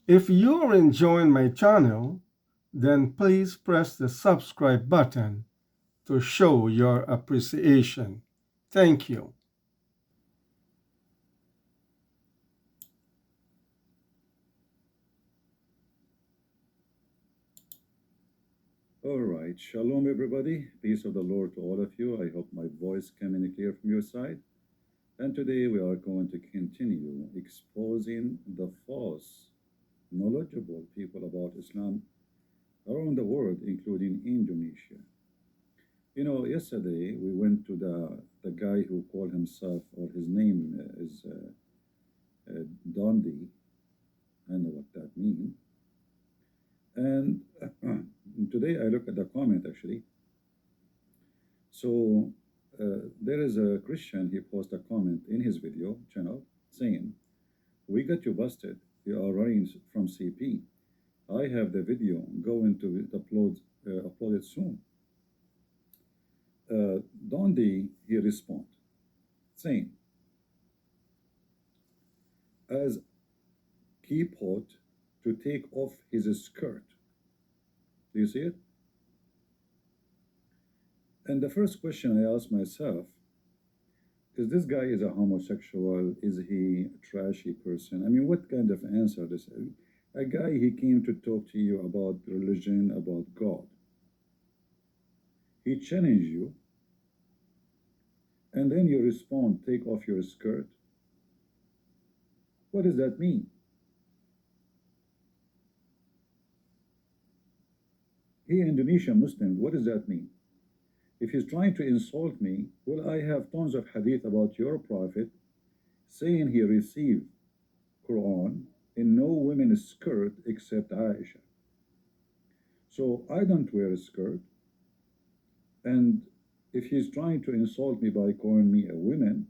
If you're enjoying my channel, then please press the subscribe button to show your appreciation. Thank you. All right. Shalom, everybody. Peace of the Lord to all of you. I hope my voice came in clear from your side. And today we are going to continue exposing the false, knowledgeable people about Islam around the world, including Indonesia. You know, yesterday we went to the guy who called himself, or his name is Dondy. I know what that means. And today I look at the comment actually. So there is a Christian, he posted a comment in his video channel saying, "We got you busted. You are running from CP. I have the video going to upload it soon." Dondy, he respond saying, as he put to take off his skirt. Do you see it? And the first question I asked myself is, this guy is a homosexual? Is he a trashy person? I mean, what kind of answer this is? A guy, he came to talk to you about religion, about God. He challenged you, and then you respond, take off your skirt. What does that mean? He Indonesian Muslim, what does that mean? If he's trying to insult me, well, I have tons of hadith about your prophet saying he received Quran in no women's skirt except Aisha. So I don't wear a skirt. And if he's trying to insult me by calling me a woman,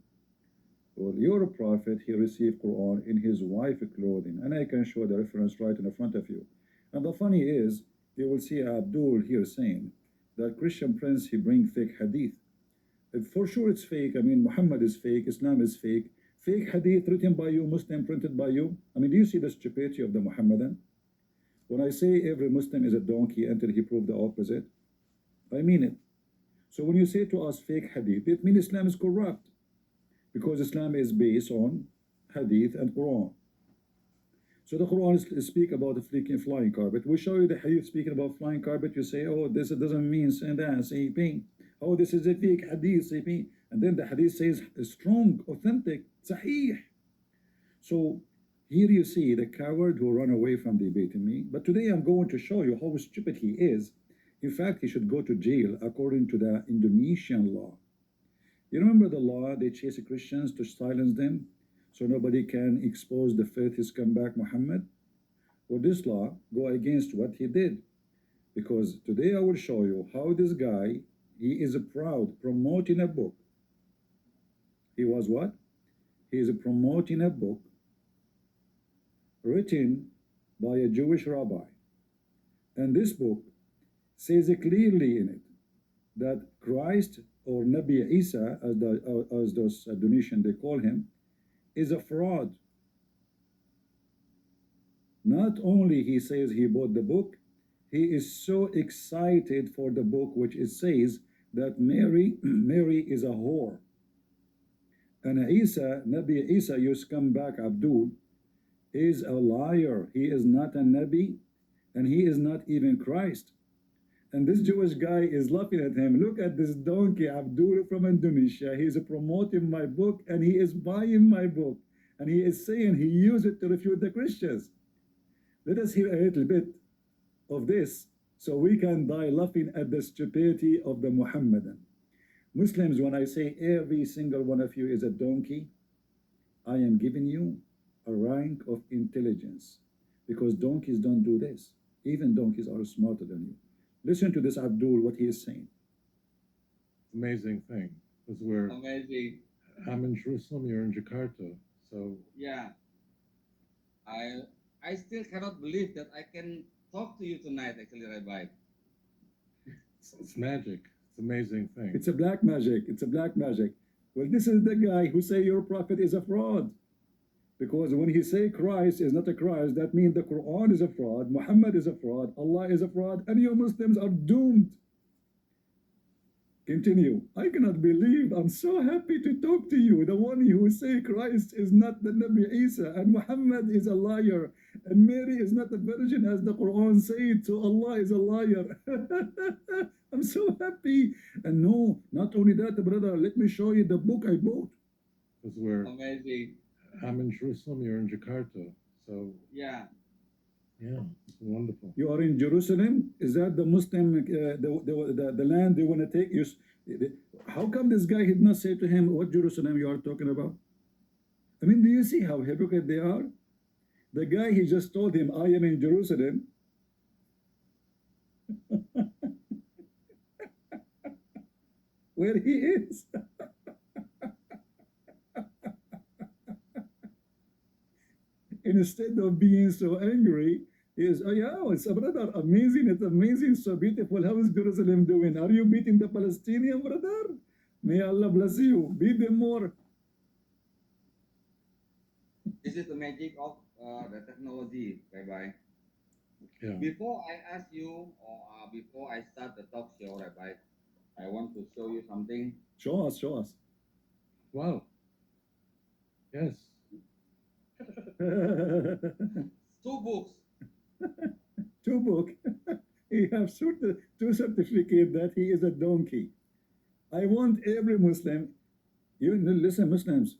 well, your prophet, he received Quran in his wife clothing. And I can show the reference right in the front of you. And the funny is, you will see Abdul here saying that Christian Prince, he bring fake hadith. For sure it's fake. I mean, Muhammad is fake, Islam is fake. Fake hadith written by you, Muslim printed by you. I mean, do you see the stupidity of the Muhammadan? When I say every Muslim is a donkey until he proved the opposite, I mean it. So when you say to us fake hadith, it means Islam is corrupt, because Islam is based on hadith and Quran. So the Quran speak about a flying carpet. We show you the hadith speaking about flying carpet. You say, oh, this doesn't mean that, CP. Oh, this is a fake hadith, CP. And then the hadith says strong, authentic, sahih. So here you see the coward who ran away from debating me. But today I'm going to show you how stupid he is. In fact, he should go to jail according to the Indonesian law. You remember the law? They chase Christians to silence them so nobody can expose the faith scumbag Muhammad. Well, this law go against what he did, because today I will show you how this guy, he is proud promoting a book. He was what? He is promoting a book written by a Jewish rabbi. And this book says clearly in it that Christ, or Nabi Isa, as those Indonesian they call him, is a fraud. Not only he says he bought the book, he is so excited for the book, which it says that Mary is a whore. And Isa, Nabi Isa, you scumbag Abdul, is a liar. He is not a Nabi, and he is not even Christ. And this Jewish guy is laughing at him. Look at this donkey, Abdul from Indonesia. He is promoting my book, and he is buying my book. And he is saying he used it to refute the Christians. Let us hear a little bit of this so we can die laughing at the stupidity of the Muhammadan. Muslims, when I say every single one of you is a donkey, I am giving you a rank of intelligence, because donkeys don't do this. Even donkeys are smarter than you. Listen to this Abdul, what he is saying. Amazing thing, because we're Amazing. I'm in Jerusalem, you're in Jakarta, so Yeah. I still cannot believe that I can talk to you tonight, actually, Rabbi. it's magic. It's amazing thing. It's a black magic. It's a black magic. Well, this is the guy who say your prophet is a fraud. Because when he say Christ is not a Christ, that means the Quran is a fraud, Muhammad is a fraud, Allah is a fraud, and you Muslims are doomed. Continue. I cannot believe. I'm so happy to talk to you. The one who say Christ is not the Nabi Isa, and Muhammad is a liar, and Mary is not a virgin as the Quran said. So Allah is a liar. I'm so happy. And no, not only that, brother. Let me show you the book I bought. Because we're Amazing. I'm in Jerusalem, you're in Jakarta. So Yeah. yeah, it's wonderful. You are in Jerusalem. Is that the Muslim, the land they want to take? You, how come this guy did not say to him what Jerusalem you are talking about? I mean, do you see how hypocrite they are? The guy, he just told him, I am in Jerusalem. Where he is. Instead of being so angry, he is, oh yeah, it's a brother, amazing, it's amazing, so beautiful. How is Jerusalem doing? Are you beating the Palestinian, brother? May Allah bless you. Beat them more. This is the magic of the technology. Bye bye. Yeah. Before I ask you, or before I start the talk show, Rabbi, I want to show you something. Show us, show us. Wow. Yes. Two books. Two book. He have two certificate that he is a donkey. I want every Muslim, you listen, Muslims,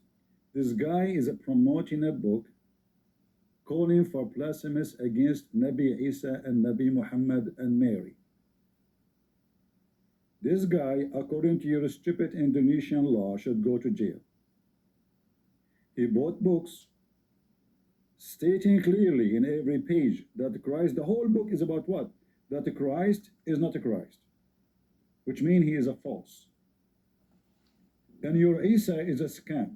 this guy is promoting a book calling for blasphemous against Nabi Isa and Nabi Muhammad and Mary. This guy, according to your stupid Indonesian law, should go to jail. He bought books stating clearly in every page that Christ, the whole book is about what? That the Christ is not a Christ, which means he is a false. And your Isa is a scam.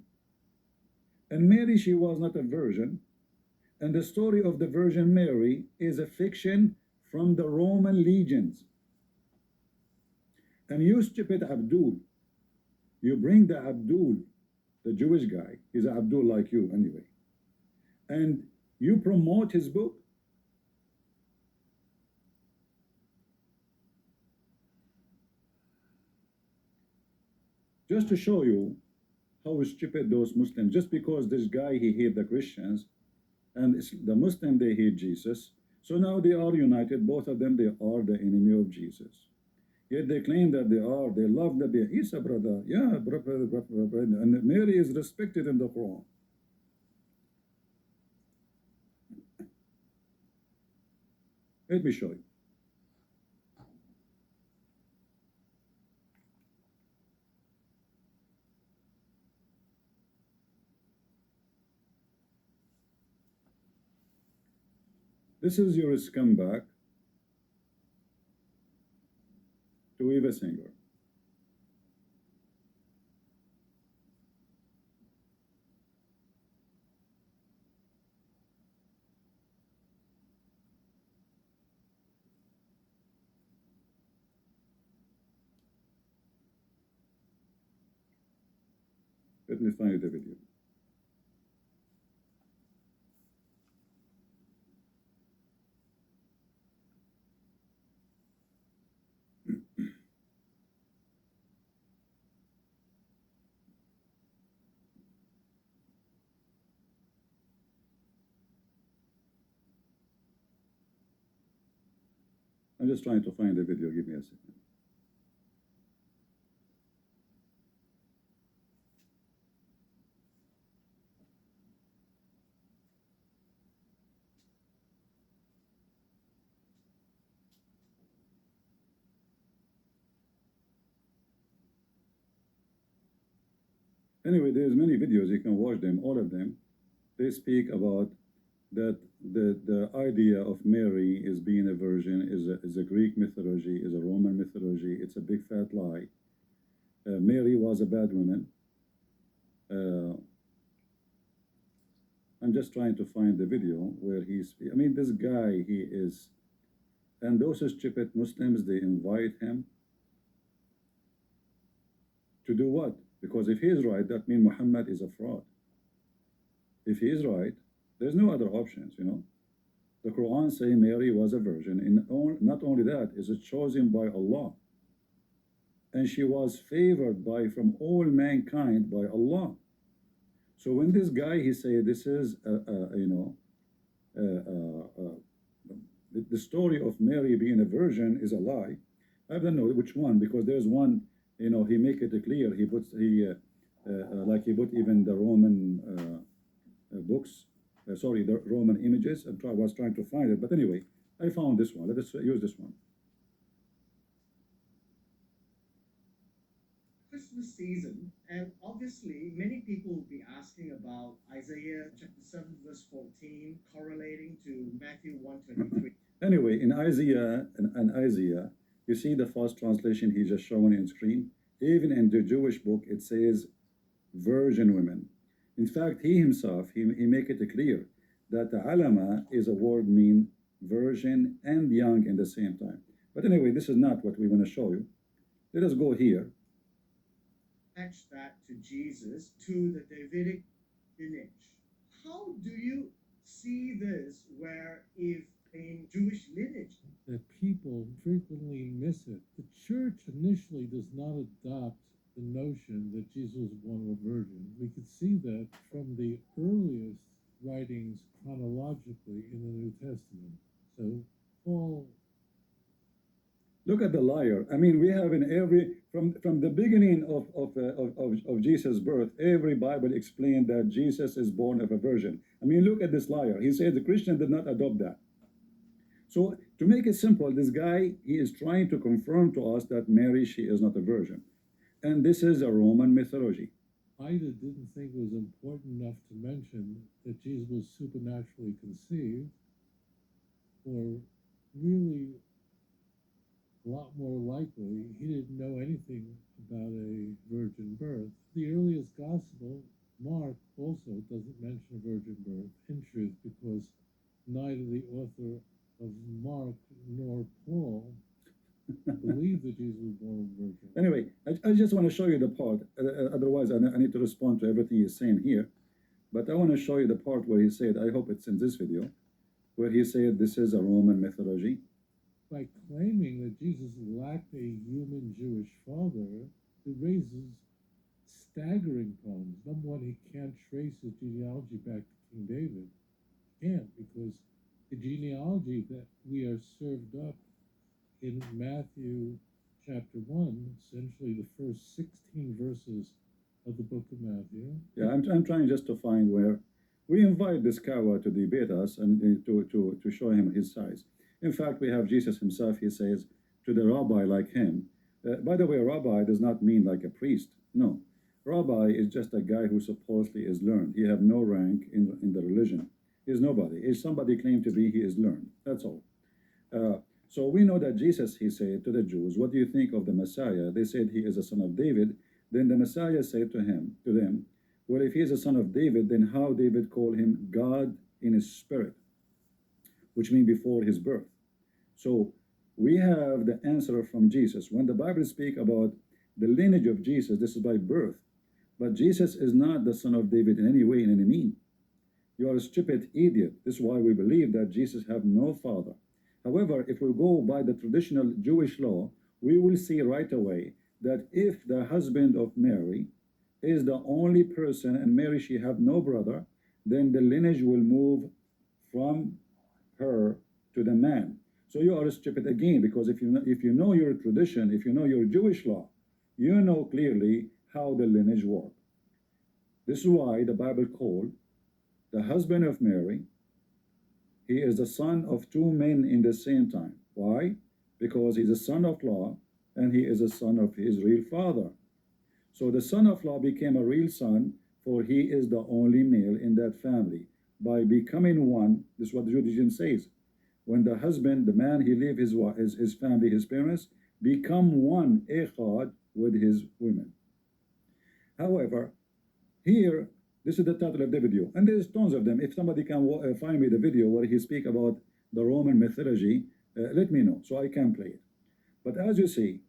And Mary, she was not a virgin. And the story of the Virgin Mary is a fiction from the Roman legions. And you stupid Abdul, you bring the Abdul, the Jewish guy, he's an Abdul like you anyway, and you promote his book. Just to show you how stupid those Muslims, just because this guy, he hate the Christians, and the Muslim, they hate Jesus, so now they are united, both of them, they are the enemy of Jesus. Yet they claim that they love Nabi Isa, brother. Yeah, brother, and Mary is respected in the Quran. Let me show you. This is your scumbag, Tovia Singer. Let me find the video. I'm just trying to find the video. Give me a second. Anyway, there's many videos, you can watch them, all of them. They speak about that the idea of Mary is being a virgin is a Greek mythology, is a Roman mythology. It's a big fat lie. Mary was a bad woman. I'm just trying to find the video where he's, I mean, this guy, he is, and those stupid Muslims, they invite him to do what? Because if he is right, that means Muhammad is a fraud. if he is right, there's no other options, you know. The Quran say Mary was a virgin, and not only that, is it chosen by Allah, and she was favored by from all mankind by Allah. So when this guy he say this is you know the story of Mary being a virgin is a lie. I don't know which one, because there's one, you know, he make it clear. He puts like he put even the Roman books, sorry, the Roman images. Was trying to find it, but anyway, I found this one. Let us use this one. Christmas season, and obviously many people will be asking about Isaiah chapter 7 verse 14 correlating to Matthew 1:23. Anyway, in Isaiah, you see the first translation he just shown in screen. Even in the Jewish book, it says virgin women. In fact, he himself, he make it clear that the alama is a word mean virgin and young in the same time. But anyway, this is not what we want to show you. Let us go here. Match that to Jesus, to the Davidic lineage. How do you see this, where if in Jewish lineage that people frequently miss it. The church initially does not adopt the notion that Jesus was born of a virgin. We could see that from the earliest writings chronologically in the New Testament. So Paul. Look at the liar. I mean, we have in every from the beginning of Jesus' birth, every Bible explained that Jesus is born of a virgin. I mean, look at this liar. He said the Christian did not adopt that. So to make it simple, this guy, he is trying to confirm to us that Mary, she is not a virgin. And this is a Roman mythology. Ida didn't think it was important enough to mention that Jesus was supernaturally conceived, or really a lot more likely, he didn't know anything about a virgin birth. The earliest gospel, Mark, also doesn't mention a virgin birth, in truth, because neither the author of Mark nor Paul believe that Jesus was born of a virgin. Anyway, I just want to show you the part. Otherwise, I need to respond to everything he's saying here. But I want to show you the part where he said, I hope it's in this video, where he said this is a Roman mythology. By claiming that Jesus lacked a human Jewish father, it raises staggering problems. Number one, he can't trace his genealogy back to King David. He can't, because the genealogy that we are served up in Matthew chapter 1, essentially the first 16 verses of the book of Matthew. Yeah, I'm trying just to find where we invite this Kawa to debate us and to show him his size. In fact, we have Jesus himself, he says, to the rabbi like him. By the way, rabbi does not mean like a priest. No. Rabbi is just a guy who supposedly is learned. He have no rank in the religion. He is nobody. If somebody claimed to be, he is learned. That's all. So we know that Jesus, he said to the Jews, what do you think of the Messiah? They said he is a son of David. Then the Messiah said to them, well, if he is a son of David, then how David called him God in his spirit, which means before his birth. So we have the answer from Jesus. When the Bible speaks about the lineage of Jesus, this is by birth. But Jesus is not the son of David in any way, in any mean. You are a stupid idiot. This is why we believe that Jesus have no father. However, if we go by the traditional Jewish law, we will see right away that if the husband of Mary is the only person, and Mary, she have no brother, then the lineage will move from her to the man. So you are stupid again, because if you know your tradition, if you know your Jewish law, you know clearly how the lineage works. This is why the Bible called the husband of Mary, he is the son of two men in the same time. Why? Because he's a son of law, and he is a son of his real father. So the son of law became a real son, for he is the only male in that family. By becoming one, this is what the Judaism says. When the husband, the man, he leave his family, his parents, become one, echad, with his women. However, here, this is the title of the video, and there's tons of them. If somebody can find me the video where he speak about the Roman mythology, let me know so I can play it. But as you see,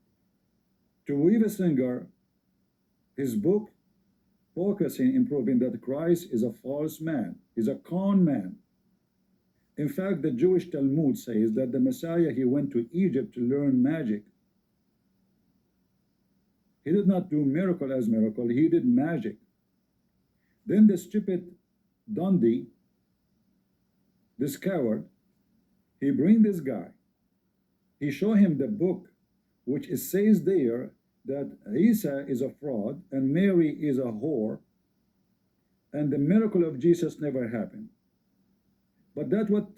Tovia Singer, his book focusing in proving that Christ is a false man, he's a con man. In fact, the Jewish Talmud says that the Messiah, he went to Egypt to learn magic. He did not do miracle as miracle, he did magic. Then the stupid Dondy, this coward, he bring this guy. He show him the book, which it says there that Isa is a fraud and Mary is a whore, and the miracle of Jesus never happened. But that's what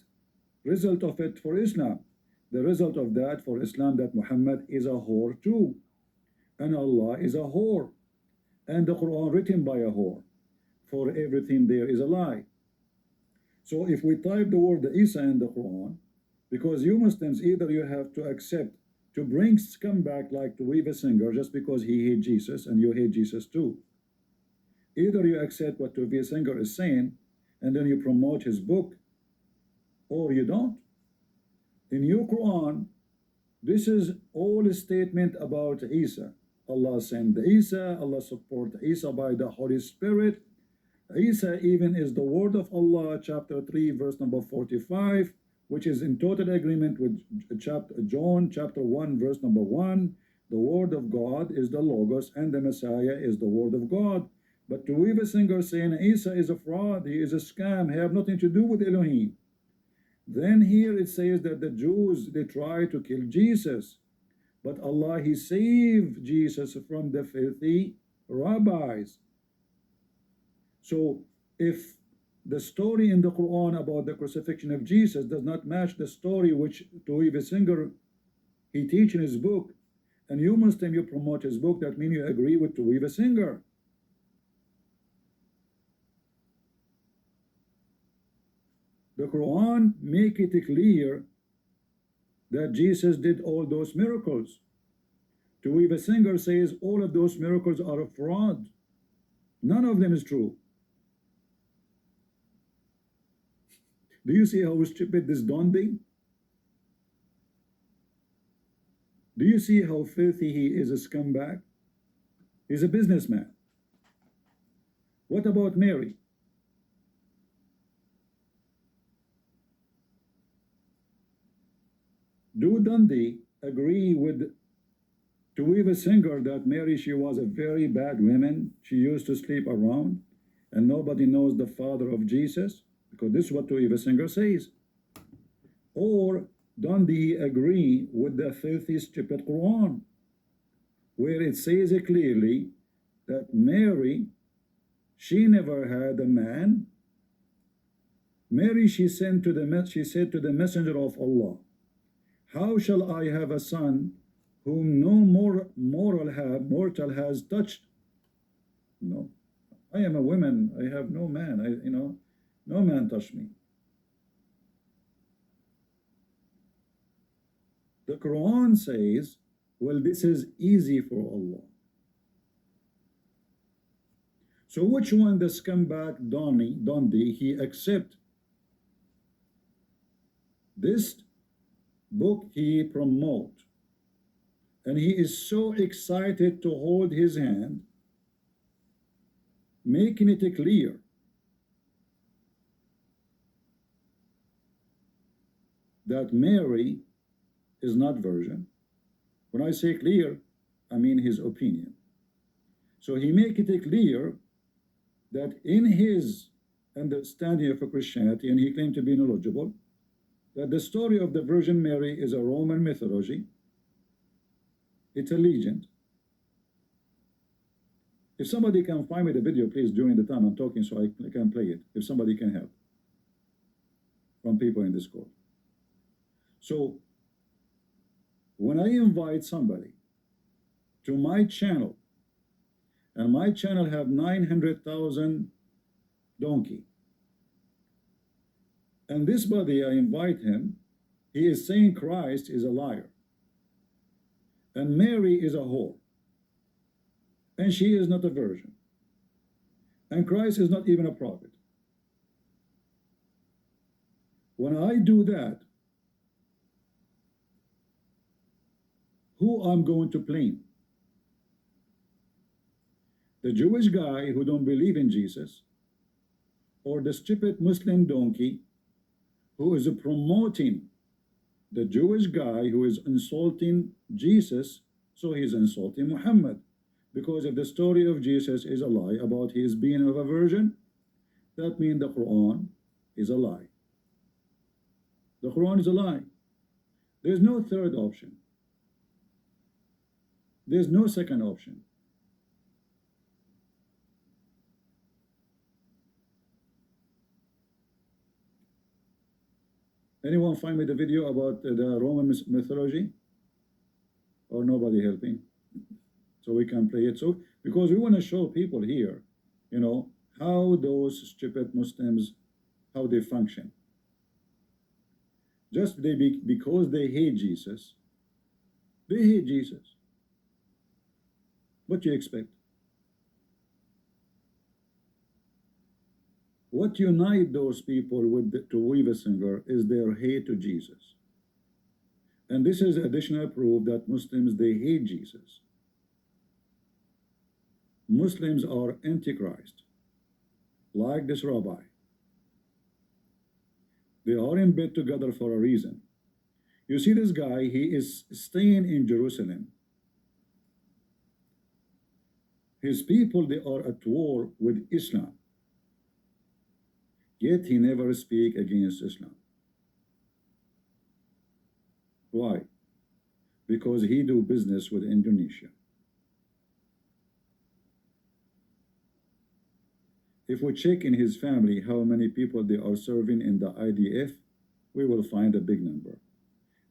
result of it for Islam. The result of that for Islam, that Muhammad is a whore too, and Allah is a whore, and the Quran written by a whore. For everything there is a lie. So if we type the word Isa in the Quran, because you Muslims, either you have to accept to bring scumbag like Tovia Singer just because he hates Jesus and you hate Jesus too. Either you accept what Tovia Singer is saying and then you promote his book, or you don't. In your Quran, this is all a statement about Isa. Allah sent Isa, Allah support Isa by the Holy Spirit. Isa even is the word of Allah, chapter 3, verse number 45, which is in total agreement with John chapter 1, verse number 1. The word of God is the Logos and the Messiah is the word of God. But Tovia Singer saying Isa is a fraud, he is a scam, he have nothing to do with Elohim. Then here it says that the Jews, they try to kill Jesus, but Allah, he saved Jesus from the filthy rabbis. So if the story in the Quran about the crucifixion of Jesus does not match the story which Tovia Singer he teach in his book, and you Muslim, you promote his book, that means you agree with Tovia Singer. The Quran make it clear that Jesus did all those miracles. Tovia Singer says all of those miracles are a fraud. None of them is true. Do you see how stupid this Dondy? Do you see how filthy he is, a scumbag? He's a businessman. What about Mary? Do Dondy agree with Tovia Singer that Mary, she was a very bad woman? She used to sleep around and nobody knows the father of Jesus? Because this is what Tovia Singer says. Or Dondy agree with the filthy, stupid Quran, where it says clearly that Mary, she never had a man. Mary, she said to the messenger of Allah, how shall I have a son whom no mortal has touched? No, I am a woman, I have no man, no man touched me. The Quran says, well, this is easy for Allah. So which one the scumbag Dondy he accept? This book he promote, and he is so excited to hold his hand, making it clear that Mary is not virgin. When I say clear, I mean his opinion. So he make it clear that in his understanding of Christianity, and he claimed to be knowledgeable, that the story of the Virgin Mary is a Roman mythology. It's a legend. If somebody can find me the video, please, during the time I'm talking, so I can play it, if somebody can help from people in this call. So when I invite somebody to my channel, and my channel have 900,000 donkey, and this buddy, I invite him, he is saying Christ is a liar, and Mary is a whore, and she is not a virgin, and Christ is not even a prophet. When I do that, who I'm going to blame? The Jewish guy who don't believe in Jesus, or the stupid Muslim donkey who is promoting the Jewish guy who is insulting Jesus, so he's insulting Muhammad. Because if the story of Jesus is a lie about his being of a virgin, that means the Quran is a lie. The Quran is a lie. There's no third option. There's no second option. Anyone find me the video about the Roman mythology? Or nobody helping? So we can play it. So because we want to show people here, you know, how those stupid Muslims, how they function. Just because they hate Jesus, they hate Jesus. What do you expect? What unite those people with Tovia Singer is their hate to Jesus. And this is additional proof that Muslims, they hate Jesus. Muslims are antichrist, like this rabbi. They are in bed together for a reason. You see this guy, he is staying in Jerusalem. His people, they are at war with Islam. Yet he never speak against Islam. Why? Because he do business with Indonesia. If we check in his family how many people they are serving in the IDF, we will find a big number.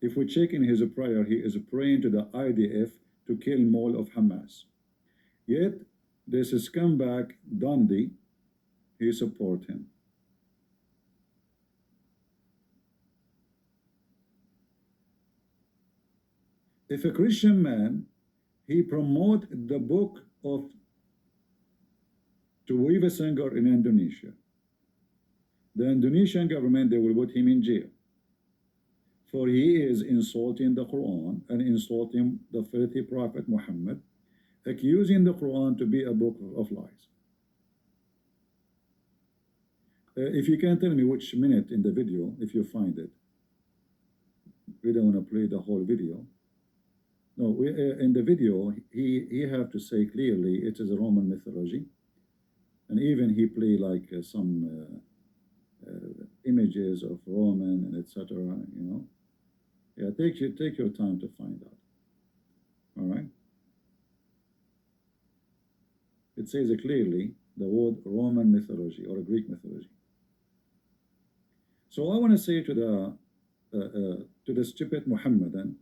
If we check in his prayer, he is praying to the IDF to kill more of Hamas. Yet, this scumbag Dondy, he support him. If a Christian man, he promote the book of Tovia Singer in Indonesia, the Indonesian government, they will put him in jail. For he is insulting the Quran and insulting the filthy Prophet Muhammad, accusing the Quran to be a book of lies. If you can tell me which minute in the video, if you find it. We don't want to play the whole video. No, in the video, he have to say clearly it is a Roman mythology. And even he play like some images of Roman and etc. You know, yeah. Take your time to find out. All right. It says clearly the word Roman mythology or Greek mythology. So I want to say to the stupid Muhammadan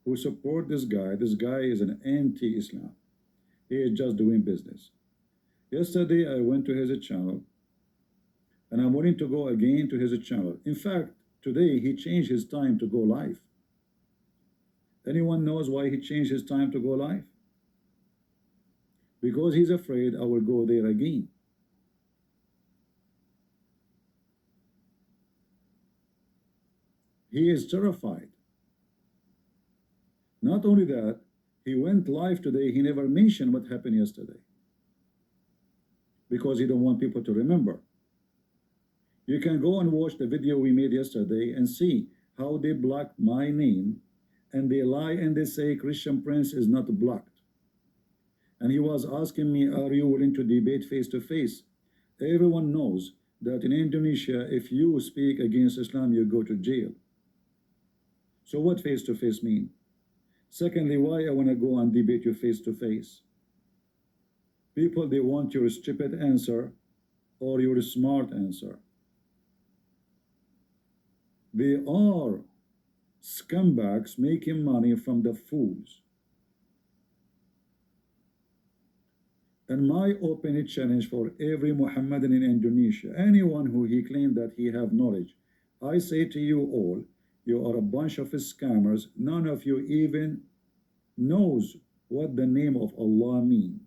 who support this guy. This guy is an anti-Islam. He is just doing business. Yesterday, I went to his channel, and I'm willing to go again to his channel. In fact, today, he changed his time to go live. Anyone knows why he changed his time to go live? Because he's afraid I will go there again. He is terrified. Not only that, he went live today, he never mentioned what happened yesterday. Because he don't want people to remember. You can go and watch the video we made yesterday and see how they blocked my name, and they lie and they say Christian Prince is not blocked. And he was asking me, are you willing to debate face to face? Everyone knows that in Indonesia, if you speak against Islam, you go to jail. So what face to face mean? Secondly, why I want to go and debate you face to face? People, they want your stupid answer or your smart answer. They are scumbags making money from the fools. And my open challenge for every Muhammadan in Indonesia, anyone who he claimed that he have knowledge, I say to you all, you are a bunch of scammers. None of you even knows what the name of Allah means.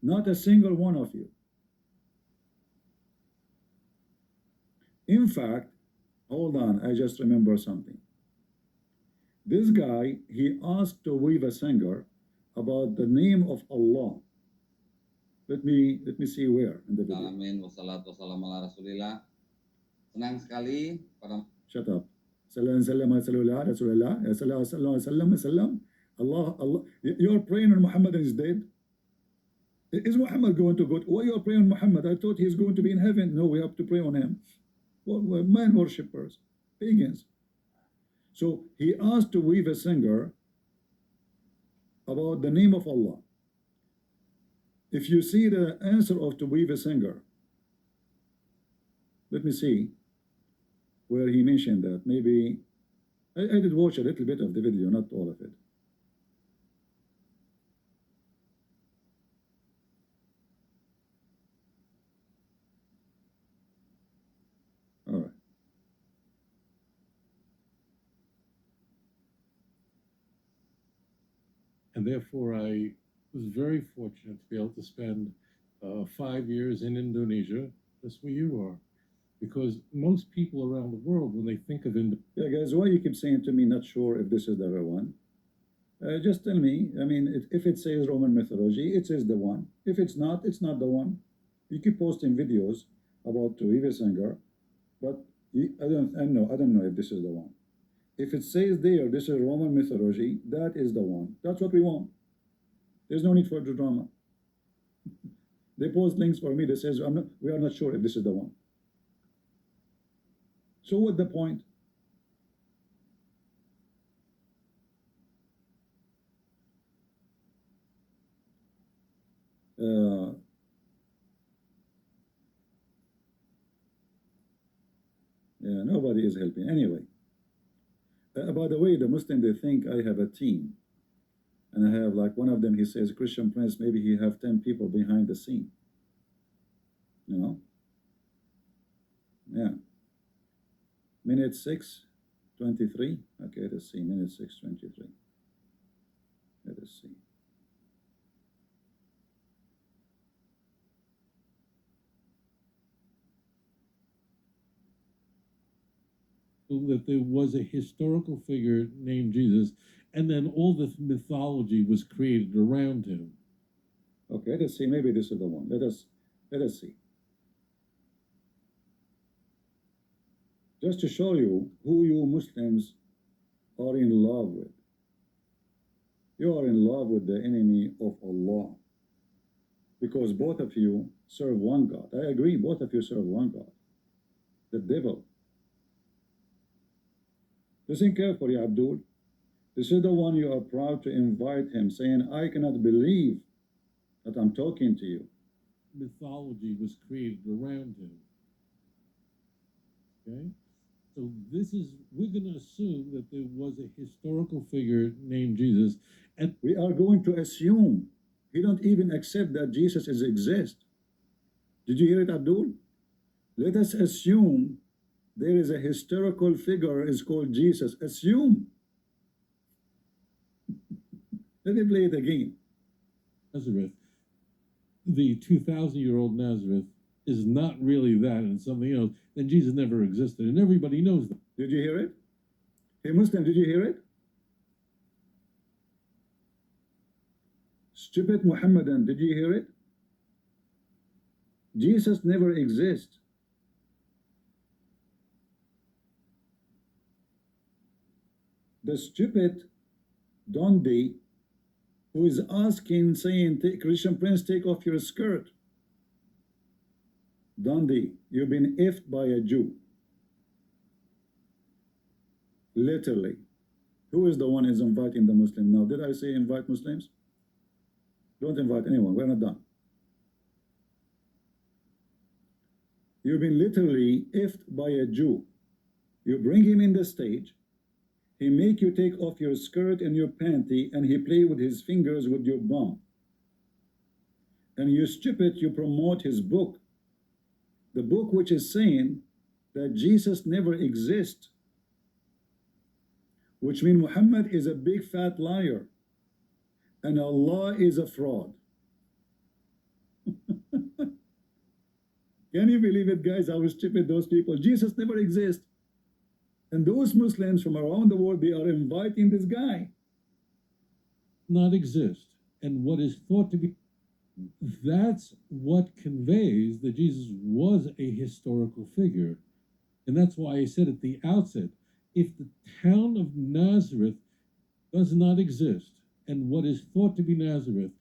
Not a single one of you. In fact, hold on, I just remember something. This guy, he asked Tovia Singer about the name of Allah. Let me see where in the video. Alamin wassalatu wassalamu ala rasulillah. Senang sekali pada Shut up. Sallallahu alaihi wasallam. Allah. You're praying on Muhammad and he's dead. Is Muhammad going to go? Why you're praying on Muhammad? I thought he's going to be in heaven. No, we have to pray on him. Well, we're man worshippers, pagans. So he asked Tovia Singer about the name of Allah. If you see the answer of Tovia Singer, let me see where he mentioned that. Maybe I did watch a little bit of the video, not all of it. All right. And therefore, I was very fortunate to be able to spend 5 years in Indonesia, just where you are. Because most people around the world, when they think of Indonesia, Yeah, guys, why you keep saying to me, not sure if this is the real one? Just tell me. I mean, if it says Roman mythology, it is the one. If it's not the one. You keep posting videos about Tovia Singer, but I don't know if this is the one. If it says there, this is Roman mythology, that is the one. That's what we want. There's no need for the drama. They post links for me that says we are not sure if this is the one. So what's the point? Yeah, nobody is helping. Anyway, by the way, the Muslim, they think I have a team. And I have, like, one of them, he says, Christian Prince, maybe he have 10 people behind the scene. You know? Yeah. Minute 6:23. Okay, let's see. Minute 6:23. Let us see. that there was a historical figure named Jesus, and then all the mythology was created around him. Okay, let's see. Maybe this is the one. Let us see. Just to show you who you Muslims are in love with. You are in love with the enemy of Allah. Because both of you serve one God. I agree, both of you serve one God. The devil. Listen carefully, Abdul. This is the one you are proud to invite him, saying, I cannot believe that I'm talking to you. Mythology was created around him. Okay? So we're going to assume that there was a historical figure named Jesus. And we are going to assume. He don't even accept that Jesus exists. Did you hear it, Abdul? Let us assume there is a historical figure is called Jesus. Assume. Let me play it again. Nazareth, the 2,000-year-old Nazareth, is not really that and something else, then Jesus never existed, and everybody knows that. Did you hear it? Hey, Muslim, did you hear it? Stupid Muhammadan, did you hear it? Jesus never exists. The stupid Dondy, who is asking, saying, Christian Prince, take off your skirt. Dondy, you've been effed by a Jew. Literally. Who is the one who is inviting the Muslim now? Did I say invite Muslims? Don't invite anyone. We're not done. You've been literally effed by a Jew. You bring him in the stage. He make you take off your skirt and your panty, and he play with his fingers with your bum. And you stupid, you promote his book. The book which is saying that Jesus never exists. Which means Muhammad is a big fat liar. And Allah is a fraud. Can you believe it, guys? How stupid those people. Jesus never exists. And those Muslims from around the world, they are inviting this guy. Not exist. And what is thought to be, that's what conveys that Jesus was a historical figure. And that's why I said at the outset, if the town of Nazareth does not exist, and what is thought to be Nazareth,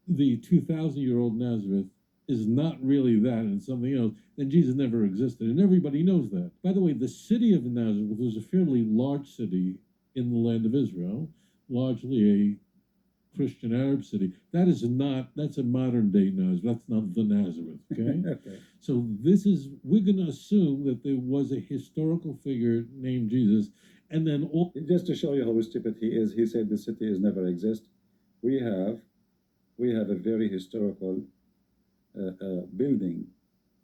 the 2,000-year-old Nazareth, is not really that and something else, then Jesus never existed. And everybody knows that. By the way, the city of Nazareth was a fairly large city in the land of Israel, largely a Christian Arab city. That's a modern day Nazareth. That's not the Nazareth, okay? Okay. So we're going to assume that there was a historical figure named Jesus, and then all. Just to show you how stupid he is, he said the city has never exist. We have a very historical building,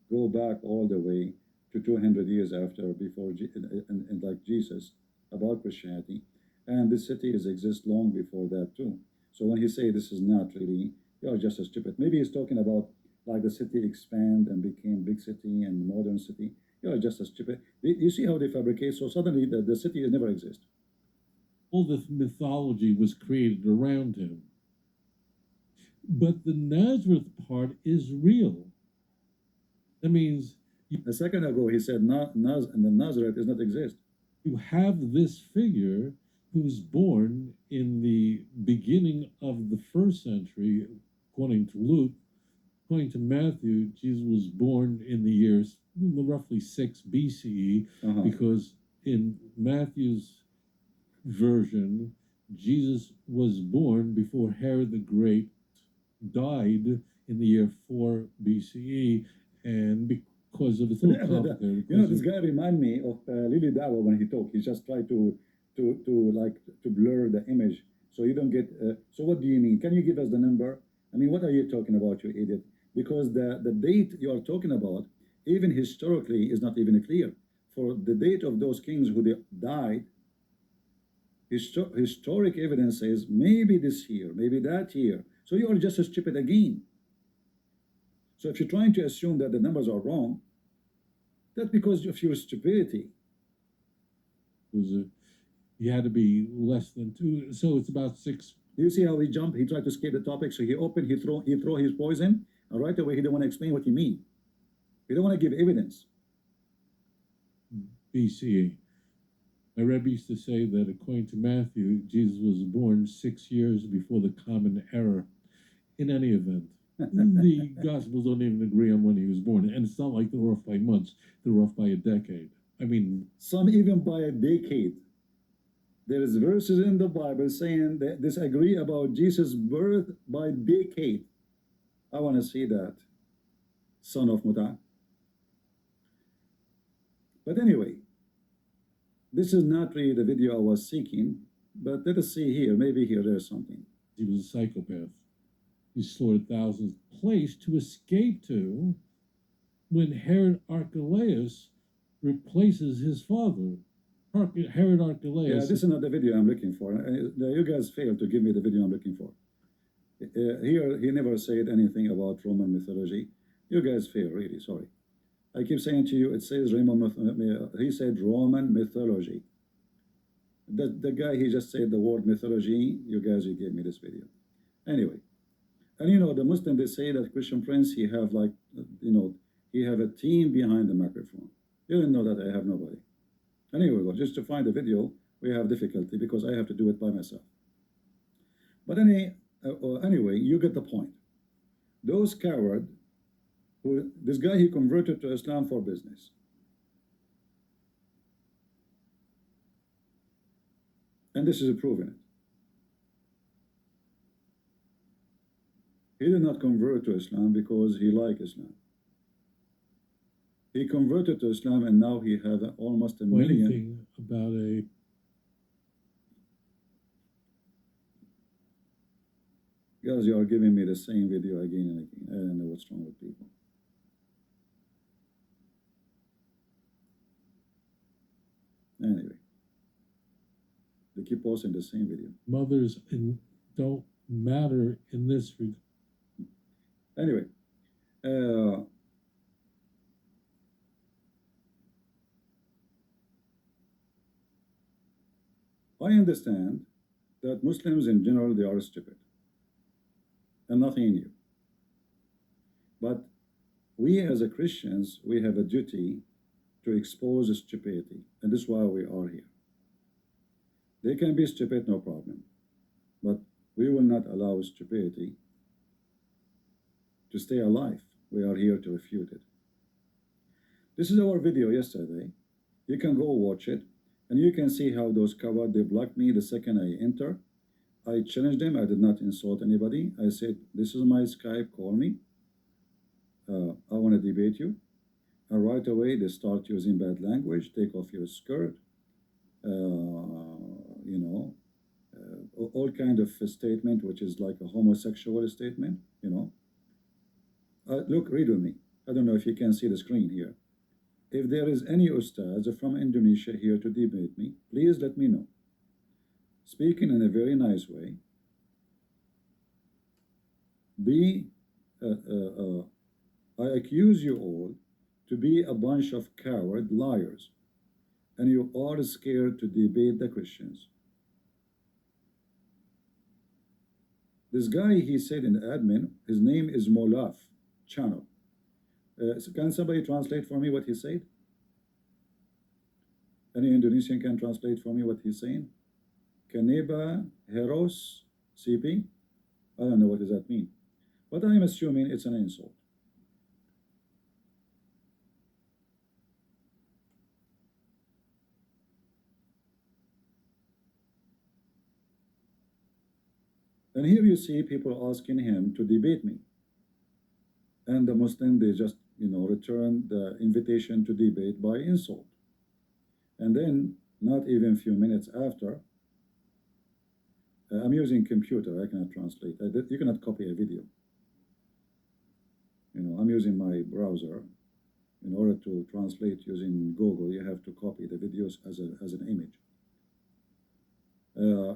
go back all the way to 200 years after, before, and like Jesus, about Christianity, and the city has exist long before that too. So when he say this is not really, you're just as stupid. Maybe he's talking about like the city expand and became big city and modern city. You're just as stupid. You see how they fabricate? So suddenly the city has never exist. All the mythology was created around him. But the Nazareth part is real. That means A second ago he said the Nazareth does not exist. you have this figure who's born in the beginning of the first century, according to Luke. According to Matthew, Jesus was born in the years roughly 6 BCE, because in Matthew's version, Jesus was born before Herod the Great died in the year 4 BCE, and because of it's a little complicated. You know, this guy remind me of Lily Dawa when he talk. He just try to blur the image so you don't get. So what do you mean? Can you give us the number? I mean, what are you talking about, you idiot? Because the date you are talking about, even historically, is not even clear. For the date of those kings who died, historic evidence says maybe this year, maybe that year. So you are just as stupid again. So if you're trying to assume that the numbers are wrong, that's because of your stupidity. He had to be less than 2, so it's about 6. You see how he jumped? He tried to escape the topic, so he opened, he throw his poison, and right away he don't want to explain what he mean. He don't want to give evidence. BCE. My Rebbe used to say that according to Matthew, Jesus was born 6 years before the common era. In any event, the Gospels don't even agree on when he was born, and it's not like they're off by months; they're off by a decade. I mean, some even by a decade. There is verses in the Bible saying that disagree about Jesus' birth by decade. I want to see that, son of Muta. But anyway, this is not really the video I was seeking, but let us see here. Maybe here there's something. He was a psychopath. He slaughtered thousands. Place to escape to when Herod Archelaus replaces his father. Herod Archelaus. Yeah, this is not the video I'm looking for. You guys failed to give me the video I'm looking for. Here, he never said anything about Roman mythology. You guys fail, really, sorry. I keep saying to you, it says he said Roman mythology. The guy, he just said the word mythology. You guys, you gave me this video. Anyway, and you know, the Muslim, they say that Christian Prince, he have like, you know, he have a team behind the microphone. You didn't know that I have nobody. Anyway, well, just to find the video, we have difficulty because I have to do it by myself. But anyway, you get the point. Those cowards, this guy, he converted to Islam for business. And this is proving it. He did not convert to Islam because he liked Islam. He converted to Islam, and now he has almost a million. Anything about a Guys, you are giving me the same video again and again. I don't know what's wrong with people. Anyway, they keep posting the same video. mothers don't matter in this regard. Anyway, I understand that Muslims in general, they are stupid and nothing new. But we as a Christians, we have a duty to expose stupidity, and this is why we are here. They can be stupid, no problem, but we will not allow stupidity to stay alive. We are here to refute it. This is our video yesterday. You can go watch it, and you can see how those cowards, they blocked me the second I enter. I challenged them. I did not insult anybody. I said, this is my Skype, call me. I want to debate you. And right away, they start using bad language, take off your skirt, you know, all kind of statement, which is like a homosexual statement, you know. Look, read with me. I don't know if you can see the screen here. If there is any ustaz from Indonesia here to debate me, please let me know. Speaking in a very nice way. I accuse you all to be a bunch of coward liars, and you are scared to debate the Christians. This guy, he said in the admin, his name is Molaf Channel. So can somebody translate for me what he said? Any Indonesian can translate for me what he's saying? Kaneba Heros CP? I don't know what does that mean, but I'm assuming it's an insult. And here you see people asking him to debate me. And the Muslim, they just, you know, return the invitation to debate by insult. And then, not even a few minutes after, I'm using computer, I cannot translate. You cannot copy a video. You know, I'm using my browser. In order to translate using Google, you have to copy the videos as an image.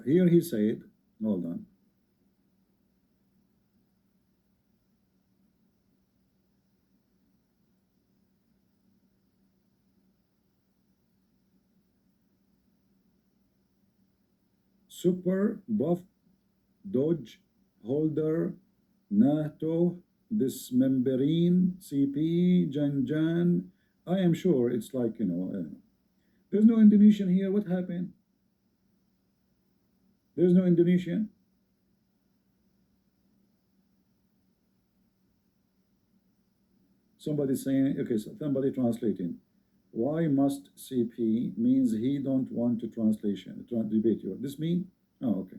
Here he said, hold on. Super buff Dodge holder NATO dismembering CP Janjan. I am sure it's like, you know, there's no Indonesian here. What happened? There's no Indonesian. Somebody saying, okay, so somebody translating. Why must CP means he don't want to translation, debate you. This mean? Oh, okay.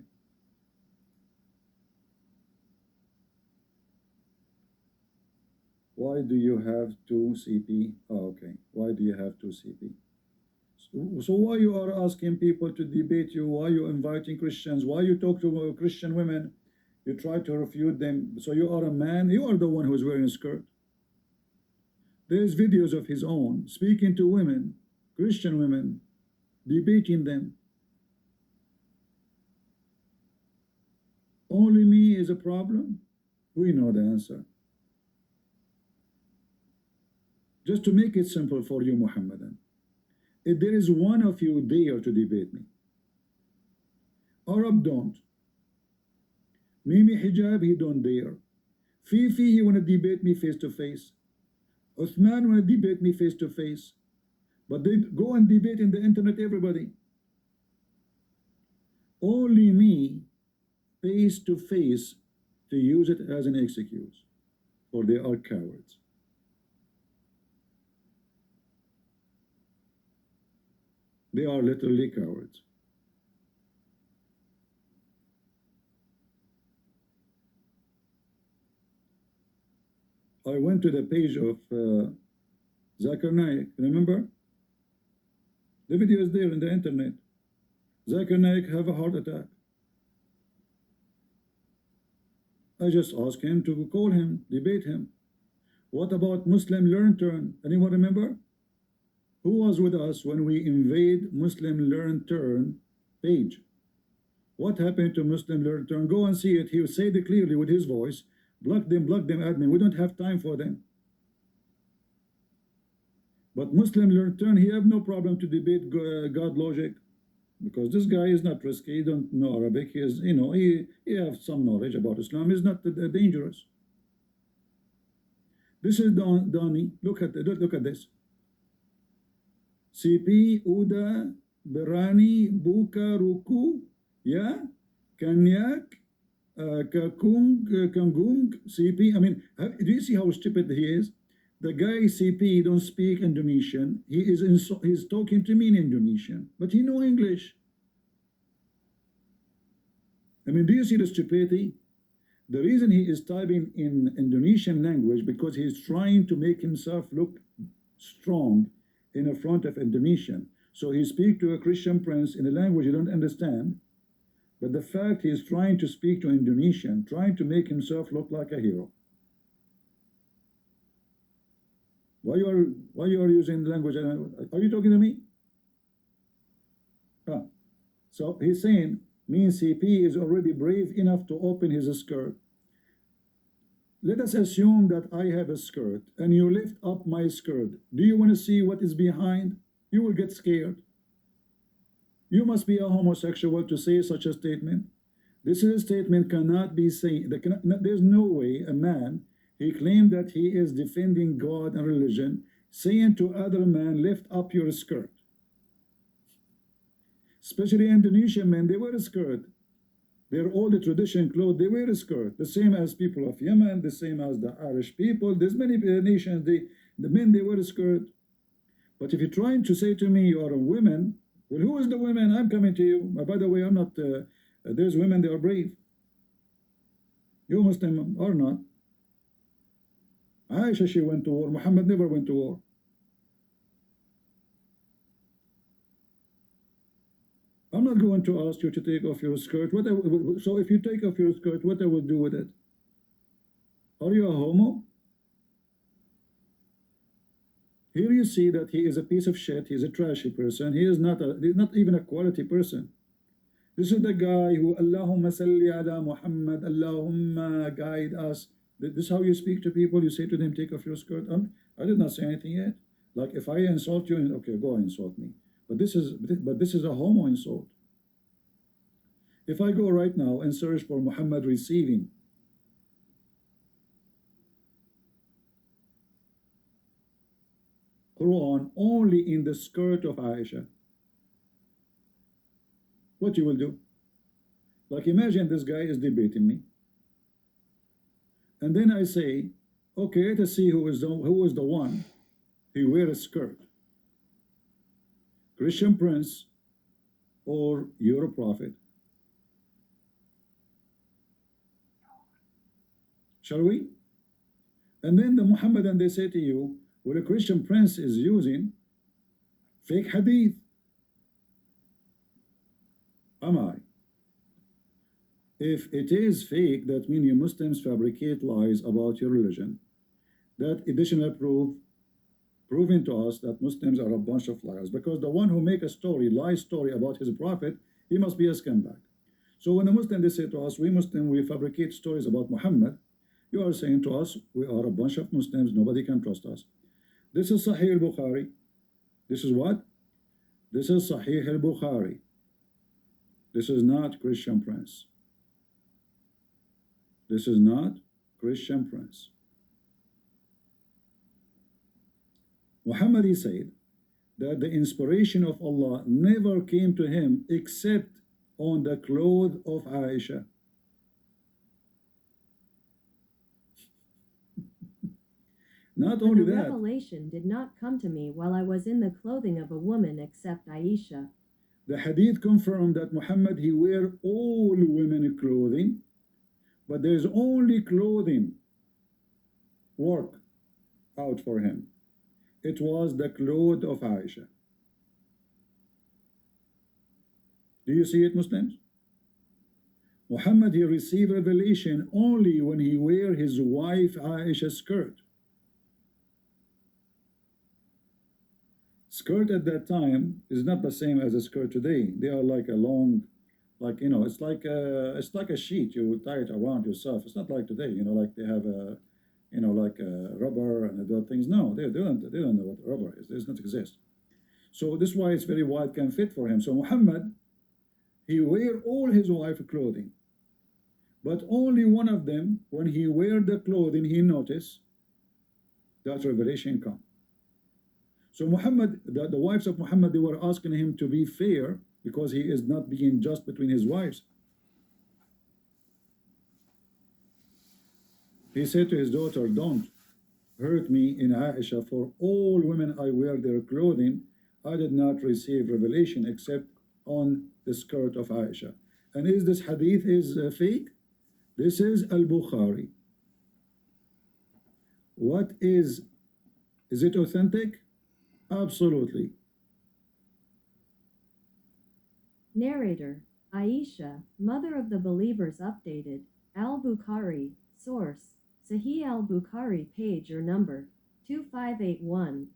Why do you have two CP? Oh, okay. Why do you have two CP? So why you are asking people to debate you? Why you inviting Christians? Why you talk to Christian women? You try to refute them. So you are a man. You are the one who is wearing a skirt. There's videos of his own speaking to women, Christian women, debating them. Only me is a problem? We know the answer. Just to make it simple for you, Muhammadan, if there is one of you dare to debate me, Arab don't. Mimi Hijab, he don't dare. Fifi, he wanna debate me face to face. Uthman wanna debate me face to face. But they go and debate in the internet, everybody. Only me, face to face, to use it as an excuse, for they are cowards. They are literally cowards. I went to the page of Zakir Naik, remember? The video is there in the internet. Zakir Naik have a heart attack. I just asked him to call him, debate him. What about Muslim Learn Turn? Anyone remember? Who was with us when we invade Muslim Learn Turn page? What happened to Muslim Learn Turn? Go and see it. He said it clearly with his voice. Block them, admin. We don't have time for them. But Muslim Learn Turn, he have no problem to debate God logic. because this guy is not risky. He don't know Arabic. He is, he have some knowledge about Islam. He's not dangerous. This is Donny. Look at this. CP Uda Berani Buka Ruku Ya Kanyak Kangung CP. I mean, do you see how stupid he is? The guy CP don't speak Indonesian. He's talking to me in Indonesian, but he know English. I mean, do you see the stupidity? The reason he is typing in Indonesian language because he's trying to make himself look strong in the front of Indonesian. So he speak to a Christian prince in a language you don't understand. But the fact he is trying to speak to Indonesian, trying to make himself look like a hero. Why you are using language? Are you talking to me? So he's saying, me and CP is already brave enough to open his skirt. Let us assume that I have a skirt and you lift up my skirt. Do you want to see what is behind? You will get scared. You must be a homosexual to say such a statement. This is a statement cannot be said. There's no way a man, he claimed that he is defending God and religion, saying to other man, lift up your skirt. Especially Indonesian men, they wear a skirt. They're all the tradition clothes, they wear a skirt. The same as people of Yemen, the same as the Irish people. There's many nations, the men, they wear a skirt. But if you're trying to say to me, you are a woman, well, who is the women? I'm coming to you. By the way, I'm not, there's women, they are brave. You Muslim are not. Aisha, she went to war. Muhammad never went to war. I'm not going to ask you to take off your skirt. So if you take off your skirt, what I will do with it? Are you a homo? Here you see that he is a piece of shit. He's a trashy person. He's not even a quality person. This is the guy who Allahumma salli ala Muhammad, Allahumma guide us. This is how you speak to people. You say to them, take off your skirt. I did not say anything yet. Like if I insult you, okay, go insult me. But this is a homo insult. If I go right now and search for Muhammad receiving Quran only in the skirt of Aisha, what you will do? Like imagine this guy is debating me, and then I say, okay, let us see who is the one who wear a skirt, Christian Prince or your prophet. Shall we? And then the Muhammadan, they say to you, well, a Christian Prince is using fake hadith. Am I? If it is fake, that means you Muslims fabricate lies about your religion. That additional proof proving to us that Muslims are a bunch of liars, because the one who make a lie story about his prophet, he must be a scumbag. So when the Muslim, they say to us, we Muslim, we fabricate stories about Muhammad, you are saying to us, we are a bunch of Muslims, nobody can trust us. This is Sahih al-Bukhari. This is what? This is Sahih al-Bukhari. This is not Christian Prince. This is not Christian Prince. Muhammad, he said that the inspiration of Allah never came to him except on the clothes of Aisha. Not only the that, revelation did not come to me while I was in the clothing of a woman except Aisha. the hadith confirmed that Muhammad, he wear all women clothing, but there's only clothing work out for him. It was the clothes of Aisha. Do you see it, Muslims? Muhammad, he received revelation only when he wear his wife Aisha's skirt. Skirt at that time is not the same as a skirt today. They are like a long, like, it's like a sheet. You tie it around yourself. It's not like today, like they have a, like a rubber and other things. No, they don't know what rubber is. It does not exist. So this is why it's very wide can fit for him. So Muhammad, he wear all his wife clothing, but only one of them, when he wear the clothing, he notice that revelation come. So Muhammad, the wives of Muhammad, they were asking him to be fair because he is not being just between his wives. He said to his daughter, don't hurt me in Aisha, for all women I wear their clothing, I did not receive revelation except on the skirt of Aisha. And is this hadith is fake? This is al-Bukhari. What is it authentic? Absolutely. Narrator, Aisha, mother of the believers updated, Al-Bukhari, source, Sahih al-Bukhari page or number, 2581.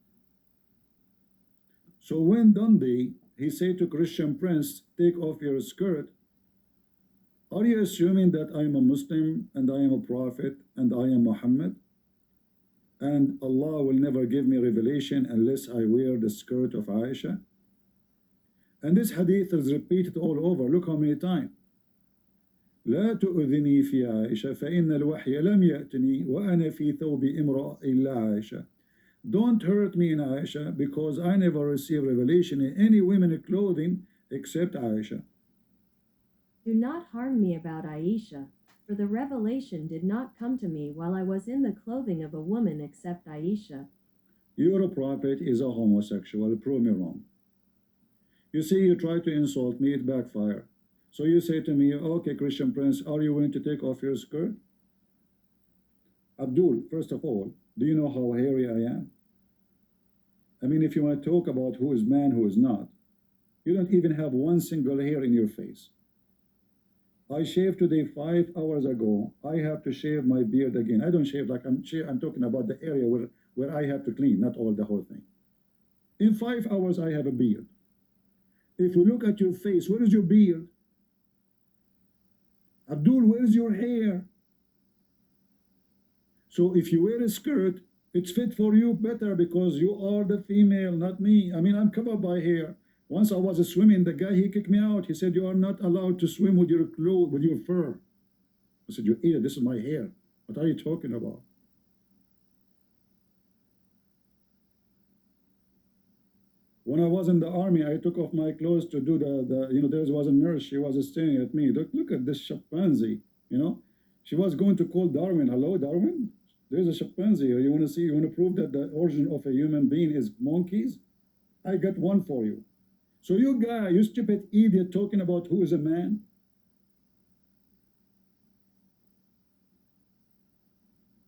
So when Dondy, he said to Christian Prince, take off your skirt, are you assuming that I am a Muslim and I am a prophet and I am Muhammad? And Allah will never give me revelation unless I wear the skirt of Aisha? And this hadith is repeated all over. Look how many times. لا تؤذني في عائشة فإن الوحي لم يأتني وأنا في ثوب امرأة إلا عائشة. Don't hurt me in Aisha because I never received revelation in any women clothing except Aisha. Do not harm me about Aisha, for the revelation did not come to me while I was in the clothing of a woman except Aisha. Your prophet is a homosexual, prove me wrong. You see, you try to insult me, it backfire. So you say to me, okay, Christian Prince, are you willing to take off your skirt? Abdul, first of all, do you know how hairy I am? I mean, if you want to talk about who is man, who is not, you don't even have one single hair in your face. I shaved today 5 hours ago. I have to shave my beard again. I don't shave like I'm talking about the area where I have to clean, not all the whole thing. In 5 hours, I have a beard. If we look at your face, where is your beard? Abdul, where is your hair? So if you wear a skirt, it's fit for you better because you are the female, not me. I mean, I'm covered by hair. Once I was swimming, the guy, he kicked me out. He said, you are not allowed to swim with your clothes, with your fur. I said, you idiot, this is my hair. What are you talking about? When I was in the army, I took off my clothes to do there was a nurse, she was staring at me. Look at this chimpanzee, She was going to call Darwin. Hello, Darwin? There's a chimpanzee here. You want to prove that the origin of a human being is monkeys? I got one for you. So you guy, you stupid idiot talking about who is a man?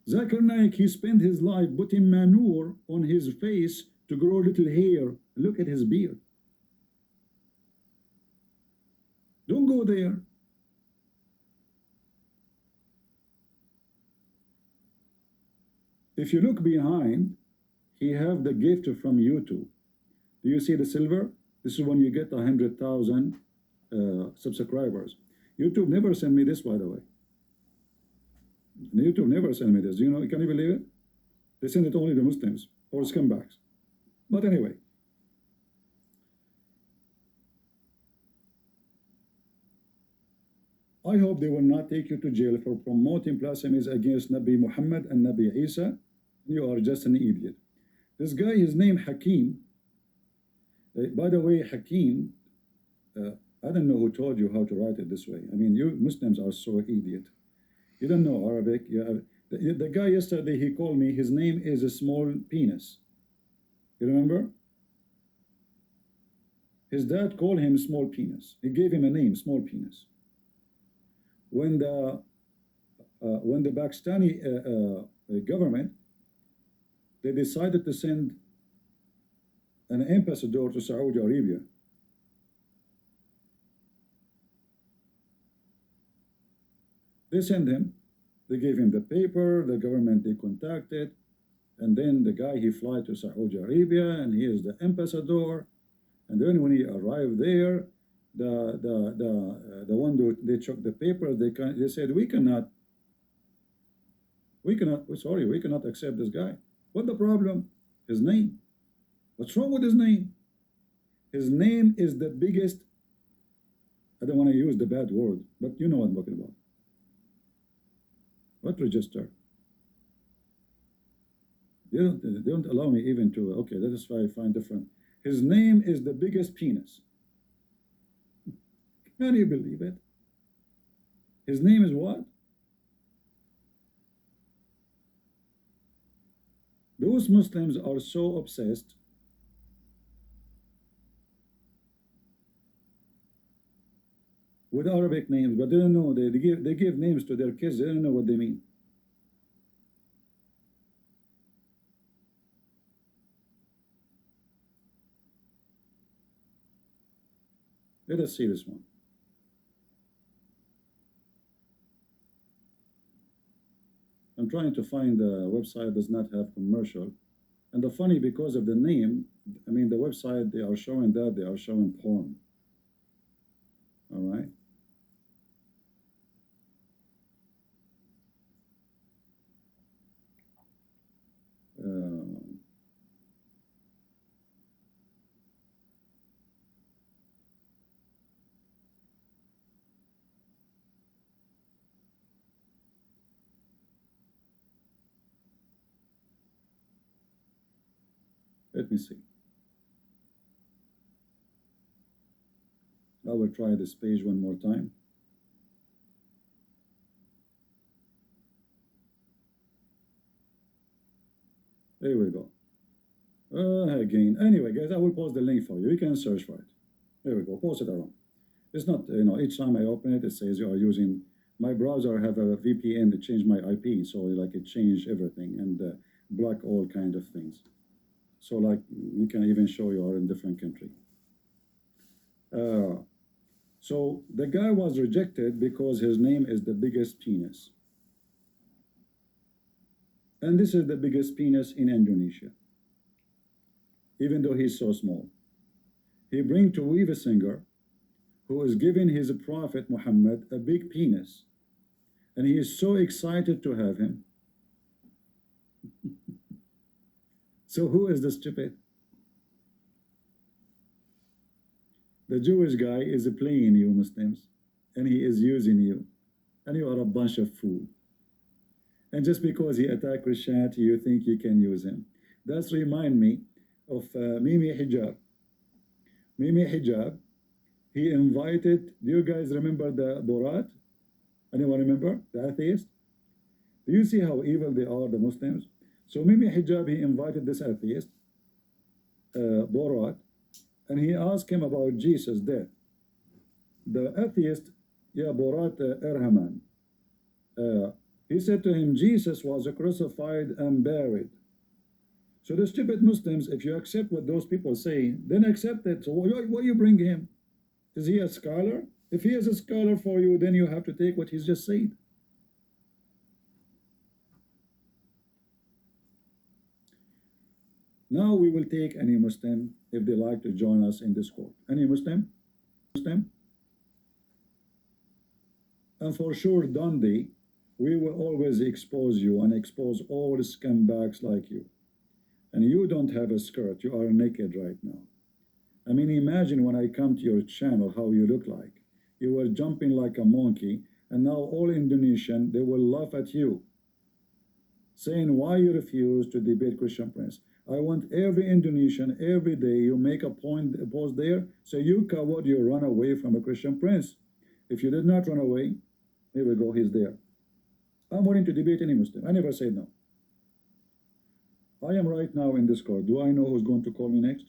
Zakir Naik, he spent his life putting manure on his face to grow little hair. Look at his beard. Don't go there. If you look behind, he have the gift from YouTube. Do you see the silver? This is when you get 100,000 subscribers. YouTube never sent me this, by the way. YouTube never sent me this. Can you believe it? They send it only to Muslims or scumbags. But anyway. I hope they will not take you to jail for promoting blasphemies against Nabi Muhammad and Nabi Isa. You are just an idiot. This guy, his name Hakim. By the way, Hakim, I don't know who told you how to write it this way. I mean, you Muslims are so idiot. You don't know Arabic. The guy yesterday, he called me, his name is a small penis. You remember? His dad called him small penis. He gave him a name, small penis. When the Pakistani government, they decided to send an ambassador to Saudi Arabia. They sent him, they gave him the paper, the government they contacted, and then the guy, he fly to Saudi Arabia, and he is the ambassador. And then when he arrived there, the one who they checked the paper, they said we cannot accept this guy. What the problem? His name. What's wrong with his name? His name is the biggest I don't want to use the bad word, but you know what I'm talking about. What register? They don't allow me even to, okay, that is why I find different. His name is the biggest penis. Can you believe it? His name is what? Those Muslims are so obsessed with Arabic names, but they don't know, they give names to their kids, they don't know what they mean. Let us see this one. I'm trying to find a website that does not have commercial. And the funny, because of the name, I mean, the website, they are showing that, they are showing porn. All right. Let me see. I will try this page one more time. There we go. Again. Anyway, guys, I will post the link for you. You can search for it. There we go. Post it around. It's not, you know, each time I open it, it says you are using, my browser have a VPN that changed my IP. So like it changed everything and block all kind of things. So like you can even show you are in different country. So the guy was rejected because his name is the biggest penis. And this is the biggest penis in Indonesia, even though he's so small. He bring Tovia Singer, who is giving his prophet Muhammad a big penis. And he is so excited to have him. So who is the stupid? The Jewish guy is playing you Muslims, and he is using you, and you are a bunch of fools. And just because he attacked Christianity, you think you can use him. That's remind me of Mimi Hijab. Mimi Hijab, he invited, do you guys remember the Borat? Anyone remember? The atheist? Do you see how evil they are, the Muslims? So Mimi Hijab, he invited this atheist, Borat, and he asked him about Jesus' death. The atheist, yeah, Borat Erhaman, he said to him, Jesus was crucified and buried. So the stupid Muslims, if you accept what those people say, then accept it. So why you bring him? Is he a scholar? If he is a scholar for you, then you have to take what he's just said. Now we will take any Muslim if they like to join us in Discord. Any Muslim? Muslim? And for sure, Dondy, we will always expose you and expose all the scumbags like you. And you don't have a skirt. You are naked right now. I mean, imagine when I come to your channel, how you look like. You were jumping like a monkey, and now all Indonesian, they will laugh at you, saying why you refuse to debate Christian Prince. I want every Indonesian, every day, you make a post there, so you coward, you run away from a Christian Prince. If you did not run away, here we go, he's there. I'm willing to debate any Muslim. I never said no. I am right now in Discord. Do I know who's going to call me next?